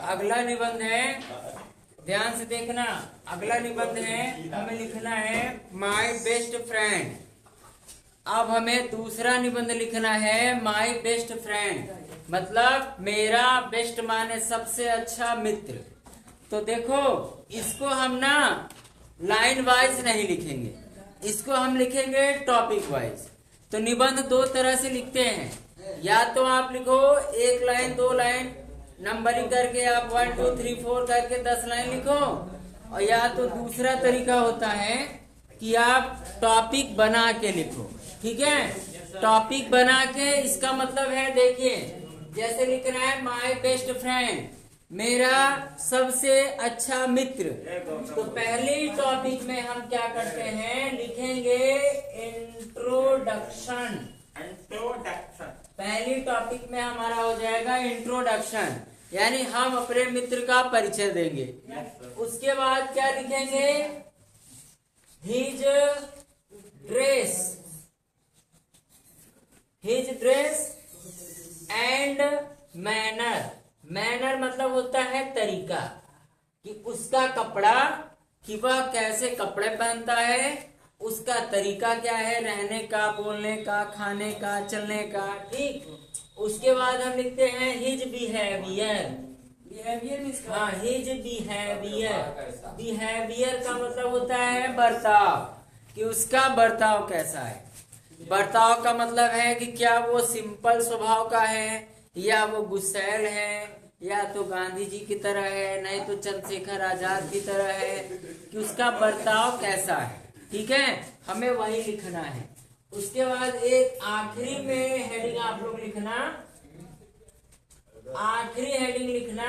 अगला निबंध है, ध्यान से देखना। अगला निबंध है, हमें लिखना है माय बेस्ट फ्रेंड। अब हमें दूसरा निबंध लिखना है माय बेस्ट फ्रेंड, मतलब मेरा बेस्ट माने सबसे अच्छा मित्र। तो देखो, इसको हम ना लाइन वाइज नहीं लिखेंगे, इसको हम लिखेंगे टॉपिक वाइज। तो निबंध दो तरह से लिखते हैं, या तो आप लिखो एक लाइन, दो लाइन नंबरिंग करके, आप 1 2 3 4 करके 10 लाइन लिखो, और या तो दूसरा तरीका होता है कि आप टॉपिक बना के लिखो। ठीक है, टॉपिक बना के, इसका मतलब है, देखिए जैसे लिखना है माय बेस्ट फ्रेंड, मेरा सबसे अच्छा मित्र। तो पहले टॉपिक में हम क्या करते हैं, लिखेंगे इंट्रोडक्शन। पहली टॉपिक में हमारा हो जाएगा इंट्रोडक्शन, यानी हम अपने मित्र का परिचय देंगे। उसके बाद क्या लिखेंगे, his dress and manner. Manner मतलब होता है तरीका, कि उसका कपड़ा, कि वह कैसे कपड़े पहनता है, उसका तरीका क्या है रहने का, बोलने का, खाने का, चलने का। ठीक, उसके बाद हम लिखते हैं हिज बिहेवियर। हाँ, हिज बिहेवियर। बिहेवियर का मतलब होता है बर्ताव, कि उसका बर्ताव कैसा है। बर्ताव का मतलब है कि क्या वो सिंपल स्वभाव का है, या वो गुस्सैल है, या तो गांधी जी की तरह है, नहीं तो चंद्रशेखर आजाद की तरह है, कि उसका बर्ताव कैसा है। ठीक है, हमें वही लिखना है। उसके बाद एक आखिरी में हेडिंग आप लोग लिखना, आखिरी हेडिंग लिखना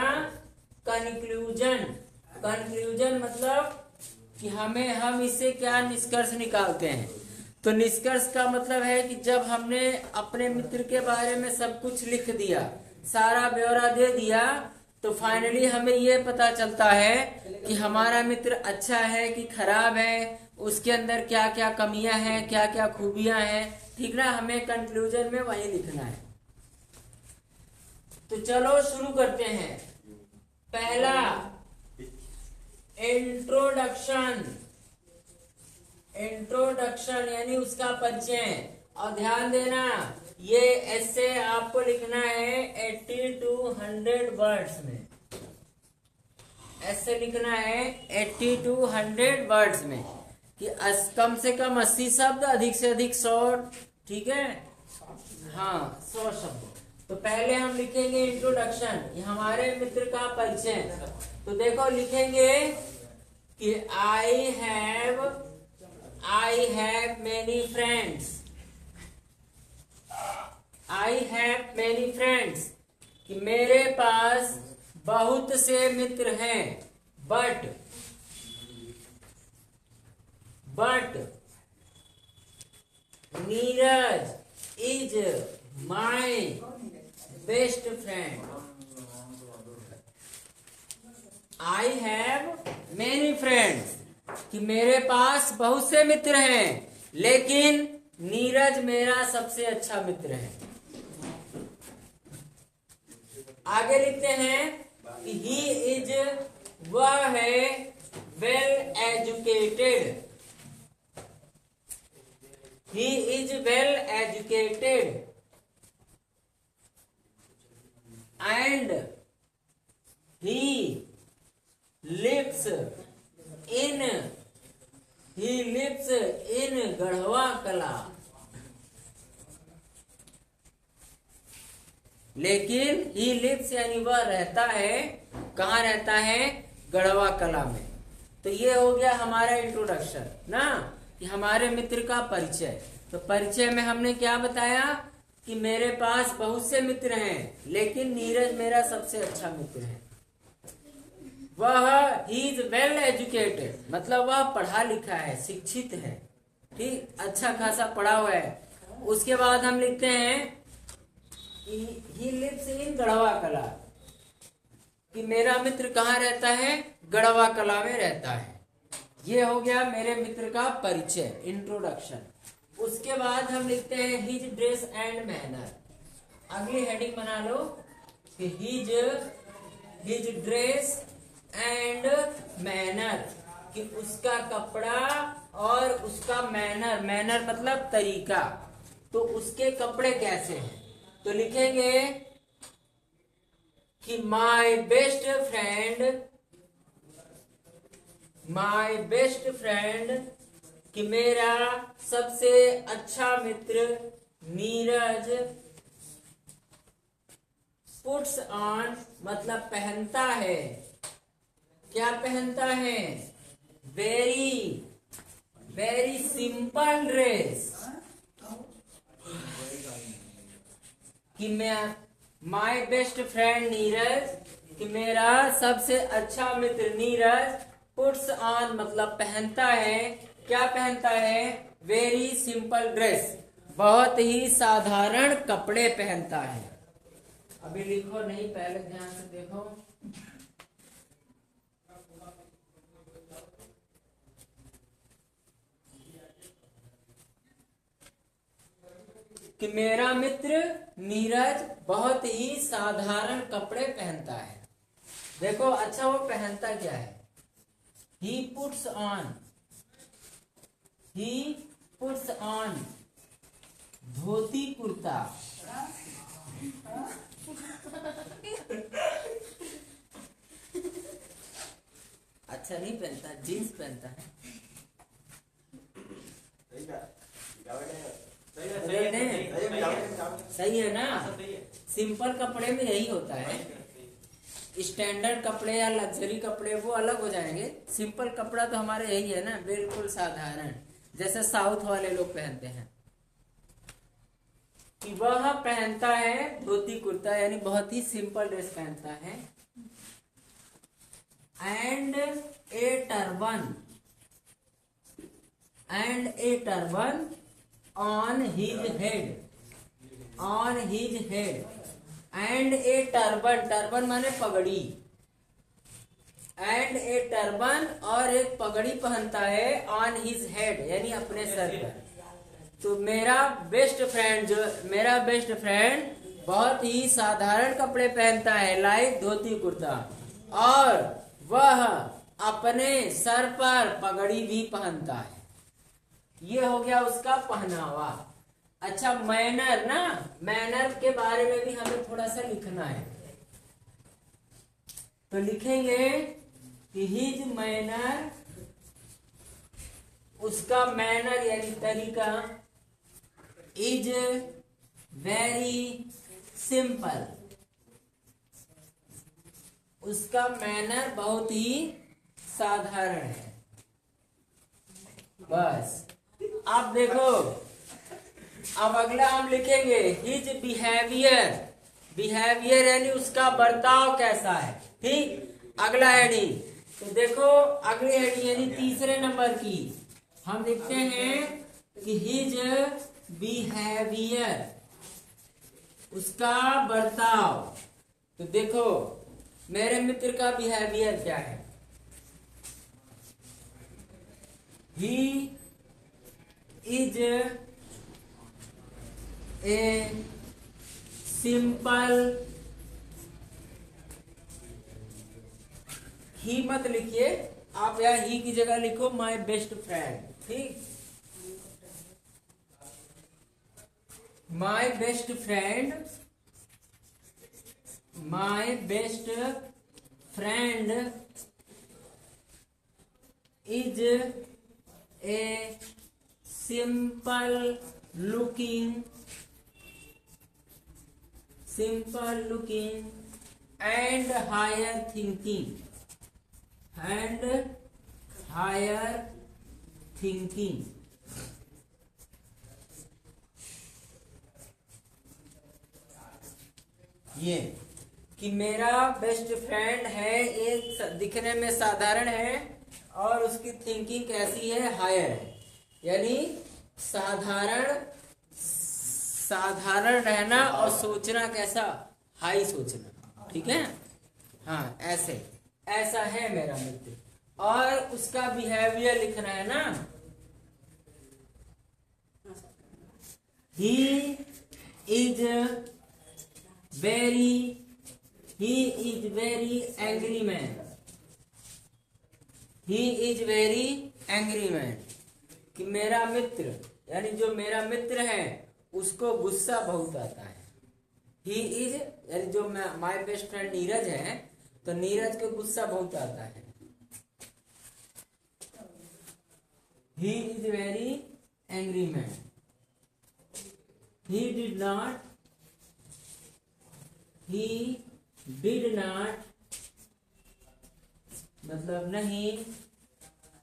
कंक्लूजन। कंक्लूजन मतलब कि हम इससे क्या निष्कर्ष निकालते हैं। तो निष्कर्ष का मतलब है कि जब हमने अपने मित्र के बारे में सब कुछ लिख दिया, सारा ब्यौरा दे दिया, तो फाइनली हमें ये पता चलता है कि हमारा मित्र अच्छा है कि खराब है, उसके अंदर क्या क्या कमियां हैं, क्या क्या खूबियां हैं। ठीक ना, हमें कंक्लूजन में वही लिखना है। तो चलो शुरू करते हैं। पहला, इंट्रोडक्शन। इंट्रोडक्शन यानी उसका परिचय। और ध्यान देना, ये ऐसे आपको लिखना है 80 to 100 वर्ड्स में। ऐसे लिखना है 80 to 100 वर्ड्स में, कि कम से कम 80 शब्द, अधिक से अधिक 100। ठीक है, हाँ 100 शब्द। तो पहले हम लिखेंगे इंट्रोडक्शन, ये हमारे मित्र का परिचय। तो देखो लिखेंगे कि I have many friends. I have many friends, कि मेरे पास बहुत से मित्र हैं। But Neeraj is my best friend. I have many friends, कि मेरे पास बहुत से मित्र हैं, लेकिन नीरज मेरा सबसे अच्छा मित्र है। आगे लिखते हैं कि ही इज, वह है well educated. He is well educated and he lives in Garhwa Kala. लेकिन ही लिव्स यानी वह रहता है, कहाँ रहता है, गढ़वा कला में। तो ये हो गया हमारा इंट्रोडक्शन ना, कि हमारे मित्र का परिचय। तो परिचय में हमने क्या बताया कि मेरे पास बहुत से मित्र हैं, लेकिन नीरज मेरा सबसे अच्छा मित्र है। वह ही इज वेल एजुकेटेड, मतलब वह पढ़ा लिखा है, शिक्षित है। ठीक, अच्छा खासा पढ़ा हुआ है। उसके बाद हम लिखते हैं ही लिव्स इन गढ़वा कला, कि मेरा मित्र कहाँ रहता है, गढ़वा कला में रहता है। ये हो गया मेरे मित्र का परिचय, इंट्रोडक्शन। उसके बाद हम लिखते हैं हिज ड्रेस एंड मैनर। अगली हेडिंग बना लो कि his his dress and manner, कि उसका कपड़ा और उसका मैनर, मैनर मतलब तरीका, तो उसके कपड़े कैसे हैं। तो लिखेंगे कि माय बेस्ट फ्रेंड, कि मेरा सबसे अच्छा मित्र नीरज पुट्स ऑन मतलब पहनता है, क्या पहनता है, वेरी वेरी सिंपल ड्रेस, कि मैं माय बेस्ट फ्रेंड नीरज, कि मेरा सबसे अच्छा मित्र नीरज पुट्स ऑन मतलब पहनता है, क्या पहनता है, वेरी सिंपल ड्रेस, बहुत ही साधारण कपड़े पहनता है। अभी लिखो नहीं, पहले ध्यान से देखो। कि मेरा मित्र नीरज बहुत ही साधारण कपड़े पहनता है। देखो अच्छा वो पहनता क्या है, he puts on dhoti kurta, अच्छा नहीं पहनता, जीन्स पहनता है। सही है ना, सिंपल कपड़े में यही होता है। स्टैंडर्ड कपड़े या लग्जरी कपड़े वो अलग हो जाएंगे, सिंपल कपड़ा तो हमारे यही है ना, बिल्कुल साधारण, जैसे साउथ वाले लोग पहनते हैं। कि वह पहनता है धोती कुर्ता, यानी बहुत ही सिंपल ड्रेस पहनता है। And A turban on his head, and A turban माने पगड़ी, एंड ए टर्बन और एक पगड़ी पहनता है, ऑन हिज हेड यानी अपने सर पर। तो मेरा बेस्ट फ्रेंड बहुत ही साधारण कपड़े पहनता है, लाइक धोती कुर्ता, और वह अपने सर पर पगड़ी भी पहनता है। ये हो गया उसका पहनावा। अच्छा मैनर ना, मैनर के बारे में भी हमें थोड़ा सा लिखना है, तो लिखेंगे कि हिज मैनर, उसका मैनर यानी तरीका, इज वेरी सिंपल, उसका मैनर बहुत ही साधारण है। बस आप देखो, अब अगला हम लिखेंगे हिज बिहेवियर यानी उसका बर्ताव कैसा है। ठीक, अगला हेडिंग, तो देखो अगली हेडिंग यानी तीसरे नंबर की हम लिखते हैं कि हिज बिहेवियर, उसका बर्ताव। तो देखो मेरे मित्र का बिहेवियर क्या है, ही इज ए सिंपल, ही मत लिखिए आप, या ही की जगह लिखो माय बेस्ट फ्रेंड। ठीक, my best friend is a simple looking and higher thinking, ये कि मेरा बेस्ट फ्रेंड है, एक दिखने में साधारण है और उसकी थिंकिंग कैसी है, हायर है, यानी साधारण रहना और सोचना कैसा, हाई सोचना। ठीक है, हाँ ऐसा है मेरा मित्र, और उसका बिहेवियर लिखना है ना, he is very he is very angry man, he is very angry man, कि मेरा मित्र यानी जो मेरा मित्र है उसको गुस्सा बहुत आता है। ही इज यानी जो माय बेस्ट फ्रेंड नीरज है, तो नीरज को गुस्सा बहुत आता है। He is very angry man, he did not मतलब नहीं,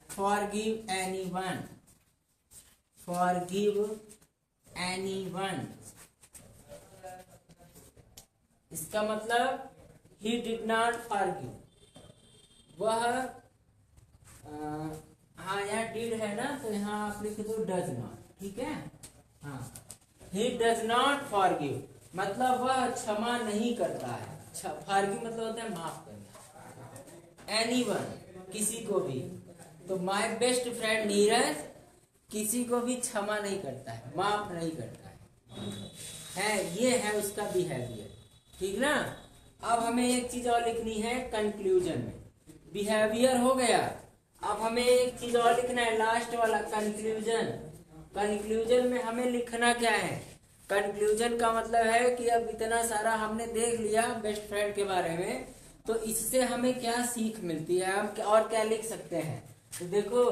forgive anyone, इसका मतलब he did not forgive, वह हाँ यहाँ did है ना, तो यहाँ आप लिख दो does not, ठीक है। हाँ, he does not forgive मतलब वह क्षमा नहीं करता है। forgive मतलब होता है माफ करना। anyone किसी को भी, तो माय बेस्ट फ्रेंड नीरज किसी को भी क्षमा नहीं करता है, माफ नहीं करता है, ये है उसका बिहेवियर, ठीक ना। अब हमें एक चीज और लिखनी है कंक्लूजन में। बिहेवियर हो गया, अब हमें एक चीज और लिखना है, लास्ट वाला कंक्लूजन। कंक्लूजन में हमें लिखना क्या है? कंक्लूजन का मतलब है कि अब इतना सारा हमने देख लिया बेस्ट फ्रेंड के बारे में, तो इससे हमें क्या सीख मिलती है, हम और क्या लिख सकते हैं। तो देखो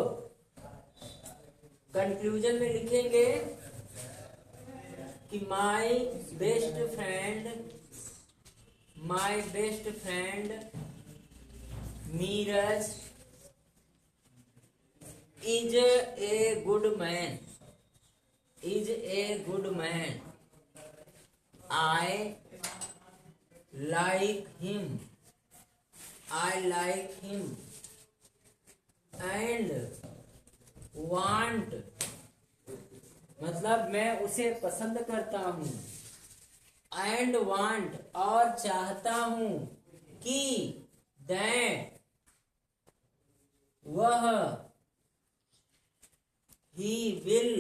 कंक्लूजन में लिखेंगे कि my best friend Neeraj is a good man, I like him and want मतलब मैं उसे पसंद करता हूँ, and want और चाहता हूँ कि that वह he will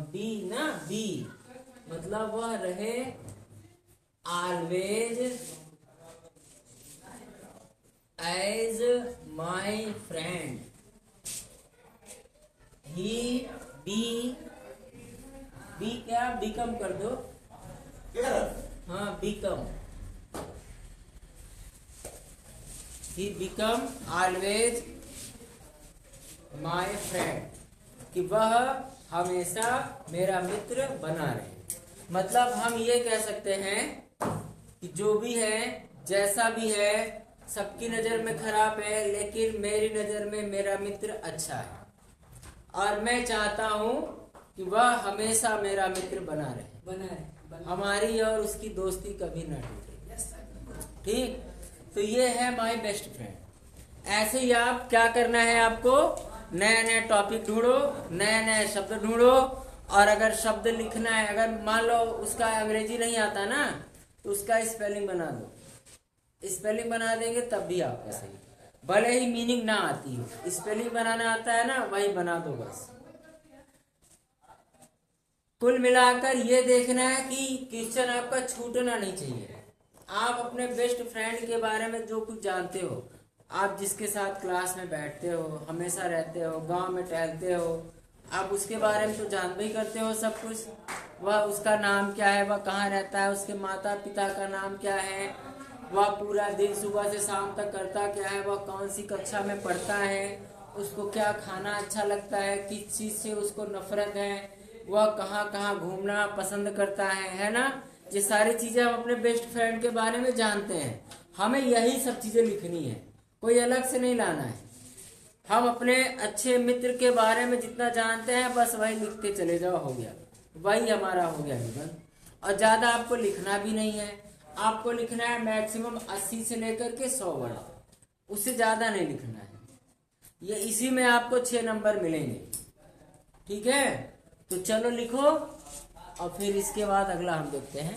be मतलब वह रहे always as my friend, he be क्या become कर दो, हाँ become, he become always my friend कि वह हमेशा मेरा मित्र बना रहे। मतलब हम ये कह सकते हैं कि जो भी है जैसा भी है सबकी नजर में खराब है, लेकिन मेरी नजर में मेरा मित्र अच्छा है और मैं चाहता हूँ कि वह हमेशा मेरा मित्र बना रहे, हमारी और उसकी दोस्ती कभी ना टूटे। ठीक, तो ये है माय बेस्ट फ्रेंड। ऐसे ही आप क्या करना है, आपको नए नए टॉपिक ढूंढो, नए नए शब्द ढूंढो, और अगर शब्द लिखना है, अगर मान लो उसका अंग्रेजी नहीं आता ना, तो उसका स्पेलिंग बना दो। स्पेलिंग बना देंगे तब भी आपका सही, भले ही मीनिंग ना आती हो, स्पेलिंग बनाना आता है ना, वही बना दो बस। कुल मिलाकर ये देखना है कि क्वेश्चन आपका छूटना नहीं चाहिए। आप अपने बेस्ट फ्रेंड के बारे में जो कुछ जानते हो, आप जिसके साथ क्लास में बैठते हो, हमेशा रहते हो, गांव में टहलते हो, आप उसके बारे में तो जानते ही करते हो सब कुछ। वह उसका नाम क्या है, वह कहाँ रहता है, उसके माता पिता का नाम क्या है, वह पूरा दिन सुबह से शाम तक करता क्या है, वह कौन सी कक्षा में पढ़ता है, उसको क्या खाना अच्छा लगता है, किस चीज़ से उसको नफरत है, वह कहाँ कहाँ घूमना पसंद करता है ना। ये सारी चीज़ें हम अपने बेस्ट फ्रेंड के बारे में जानते हैं। हमें यही सब चीज़ें लिखनी है, कोई अलग से नहीं लाना है। हम अपने अच्छे मित्र के बारे में जितना जानते हैं बस वही लिखते चले जाओ, हो गया, वही हमारा हो गया जीवन। और ज़्यादा आपको लिखना भी नहीं है, आपको लिखना है मैक्सिमम 80 से लेकर के 100 वर्ड, उससे ज़्यादा नहीं लिखना है। ये इसी में आपको 6 नंबर मिलेंगे, ठीक है। तो चलो लिखो और फिर इसके बाद अगला हम देखते हैं।